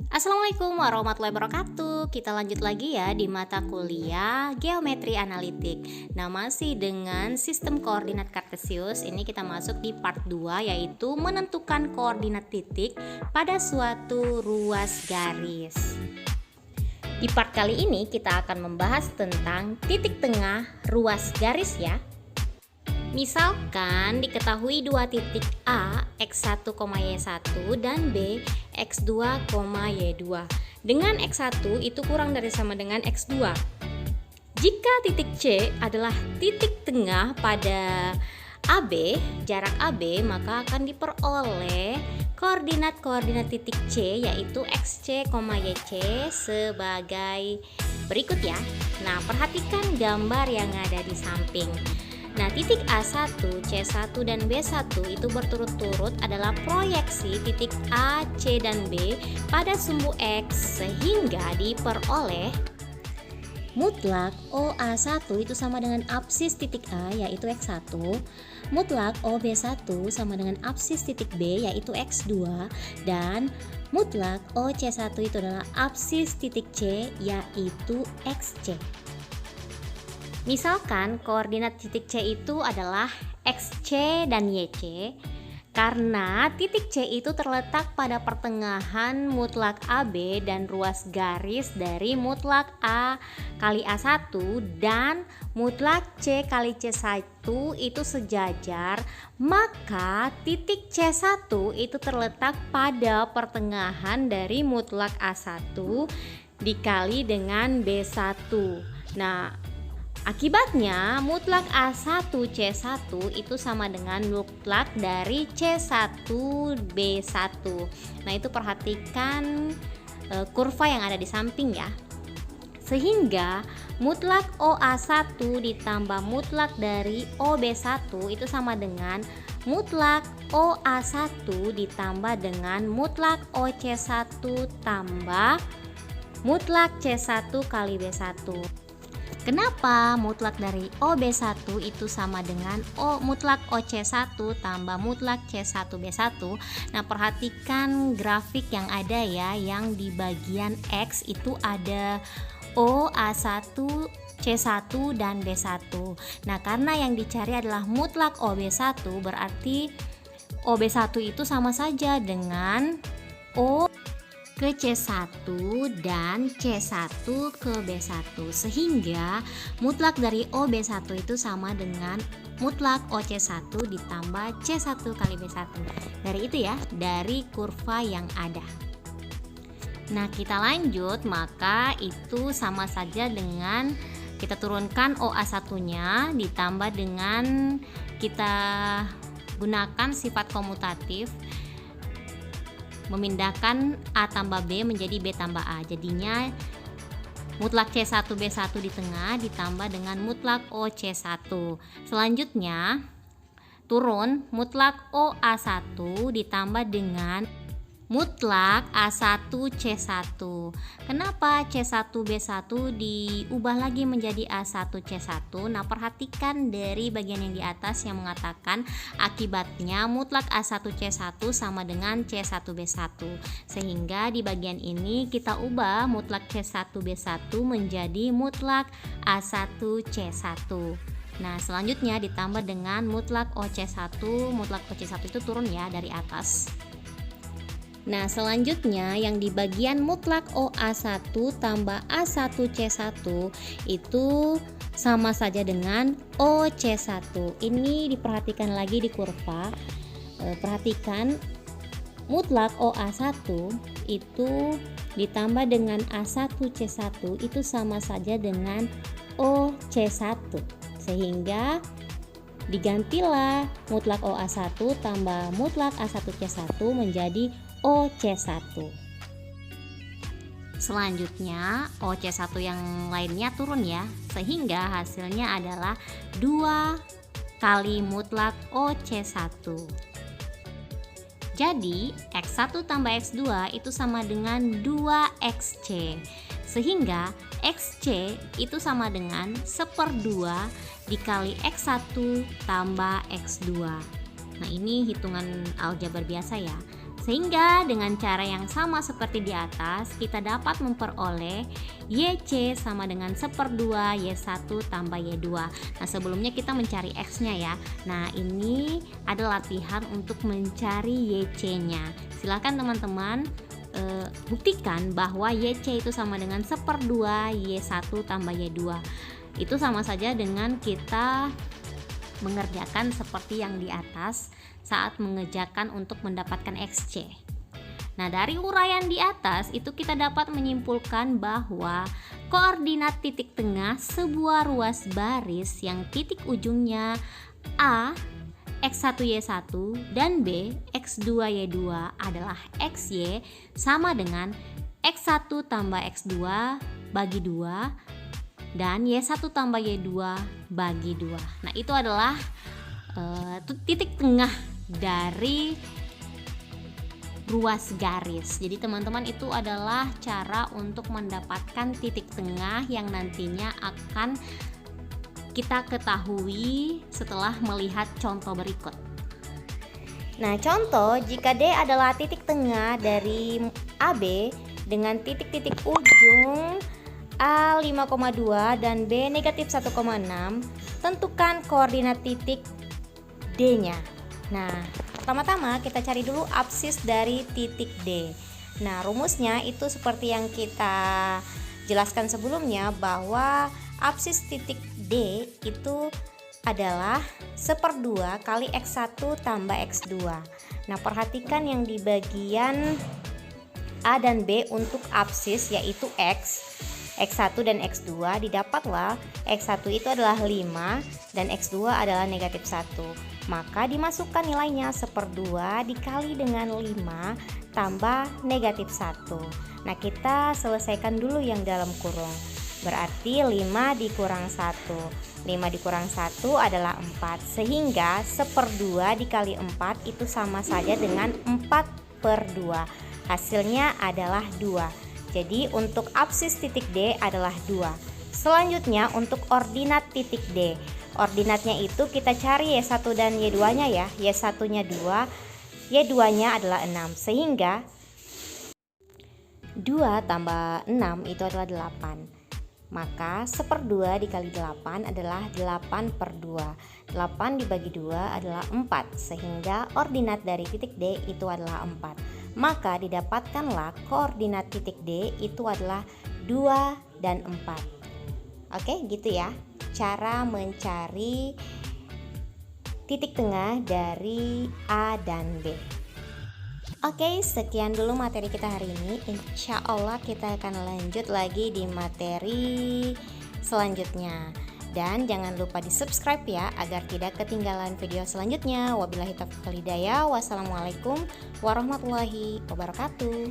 Assalamualaikum warahmatullahi wabarakatuh. Kita lanjut lagi ya di mata kuliah Geometri Analitik. Nah, masih dengan sistem koordinat kartesius. Ini kita masuk di part 2, yaitu menentukan koordinat titik pada suatu ruas garis. Di part kali ini kita akan membahas tentang titik tengah ruas garis ya. Misalkan diketahui dua titik A x1, y1 dan B x2, y2. Dengan x1 itu kurang dari sama dengan x2. Jika titik C adalah titik tengah pada AB, jarak AB, maka akan diperoleh koordinat titik C yaitu xc, yc sebagai berikut ya. Nah, perhatikan gambar yang ada di samping. Nah, titik A1, C1, dan B1 itu berturut-turut adalah proyeksi titik A, C, dan B pada sumbu X sehingga diperoleh mutlak OA1 itu sama dengan absis titik A yaitu X1, mutlak OB1 sama dengan absis titik B yaitu X2, dan mutlak OC1 itu adalah absis titik C yaitu XC. Misalkan koordinat titik C itu adalah XC dan YC karena titik C itu terletak pada pertengahan mutlak AB dan ruas garis dari mutlak A kali A1 dan mutlak C kali C1 itu sejajar, maka titik C1 itu terletak pada pertengahan dari mutlak A1 dikali dengan B1. Nah, akibatnya mutlak A1 C1 itu sama dengan mutlak dari C1 B1. Nah, itu perhatikan kurva yang ada di samping ya. Sehingga mutlak OA1 ditambah mutlak dari OB1 itu sama dengan mutlak OA1 ditambah dengan mutlak OC1 tambah mutlak C1 kali B1. Kenapa mutlak dari OB1 itu sama dengan mutlak OC1 tambah mutlak C1B1? Nah, perhatikan grafik yang ada ya, yang di bagian X itu ada OA1, C1 dan B1. Nah, karena yang dicari adalah mutlak OB1, berarti OB1 itu sama saja dengan O ke C1 dan C1 ke B1, sehingga mutlak dari OB1 itu sama dengan mutlak OC1 ditambah C1 kali B1. Dari itu ya, dari kurva yang ada. Nah, kita lanjut, maka itu sama saja dengan kita turunkan OA1 nya ditambah dengan kita gunakan sifat komutatif, memindahkan A tambah B menjadi B tambah A. Jadinya mutlak C1 B1 di tengah ditambah dengan mutlak OC1. Selanjutnya turun mutlak OA1 ditambah dengan mutlak A1 C1. Kenapa C1 B1 diubah lagi menjadi A1 C1? Nah, perhatikan dari bagian yang di atas yang mengatakan akibatnya mutlak A1 C1 sama dengan C1 B1. Sehingga di bagian ini kita ubah mutlak C1 B1 menjadi mutlak A1 C1. Nah, selanjutnya ditambah dengan mutlak OC1. Mutlak OC1 itu turun ya dari atas. Nah, selanjutnya yang di bagian mutlak OA1 tambah A1 C1 itu sama saja dengan OC1. Ini diperhatikan lagi di kurva. Perhatikan mutlak OA1 itu ditambah dengan A1 C1 itu sama saja dengan OC1. Sehingga digantilah mutlak OA1 tambah mutlak A1 C1 menjadi OC1. Selanjutnya OC1 yang lainnya turun ya, sehingga hasilnya adalah 2 kali mutlak OC1. Jadi X1 tambah X2 itu sama dengan 2XC, sehingga XC itu sama dengan 1/2 dikali X1 tambah X2. Nah, ini hitungan aljabar biasa ya. Sehingga dengan cara yang sama seperti di atas, kita dapat memperoleh YC sama dengan 1/2 Y1 tambah Y2. Nah, sebelumnya kita mencari X-nya ya. Nah, ini ada latihan untuk mencari YC-nya. Silakan teman-teman buktikan bahwa YC itu sama dengan 1/2 Y1 tambah Y2. Itu sama saja dengan kita mengerjakan seperti yang di atas saat mengerjakan untuk mendapatkan XC. Nah, dari uraian di atas itu kita dapat menyimpulkan bahwa koordinat titik tengah sebuah ruas baris yang titik ujungnya A X1 Y1 dan B X2 Y2 adalah XY sama dengan X1 tambah X2 bagi 2 dan Y1 tambah Y2 bagi 2. Nah, itu adalah titik tengah dari ruas garis. Jadi teman-teman, itu adalah cara untuk mendapatkan titik tengah yang nantinya akan kita ketahui setelah melihat contoh berikut. Nah, contoh jika D adalah titik tengah dari AB dengan titik-titik ujung A 5,2 dan B negatif 1,6, tentukan koordinat titik D-nya. Nah, pertama-tama kita cari dulu absis dari titik D. Nah, rumusnya itu seperti yang kita jelaskan sebelumnya, bahwa absis titik D itu adalah 1/2 kali X1 tambah X2. Nah, perhatikan yang di bagian A dan B untuk absis yaitu X1 dan X2, didapatlah X1 itu adalah 5 dan X2 adalah negatif 1. Maka dimasukkan nilainya 1/2 dikali dengan 5 tambah negatif 1. Nah, kita selesaikan dulu yang dalam kurung. Berarti 5 dikurang 1. 5 dikurang 1 adalah 4. Sehingga 1/2 dikali 4 itu sama saja dengan 4/2. Hasilnya adalah 2. Jadi untuk absis titik D adalah 2. Selanjutnya untuk ordinat titik D. Ordinatnya itu kita cari Y1 dan Y2-nya ya. Y1-nya 2, Y2-nya adalah 6. Sehingga 2 tambah 6 itu adalah 8. Maka 1/2 dikali 8 adalah 8/2. 8 dibagi 2 adalah 4. Sehingga ordinat dari titik D itu adalah 4. Maka didapatkanlah koordinat titik D itu adalah 2 dan 4. Oke, gitu ya cara mencari titik tengah dari A dan B. Oke, sekian dulu materi kita hari ini. Insya Allah kita akan lanjut lagi di materi selanjutnya. Dan jangan lupa di subscribe ya, agar tidak ketinggalan video selanjutnya. Wabillahi taufiq wal hidayah. Wassalamualaikum warahmatullahi wabarakatuh.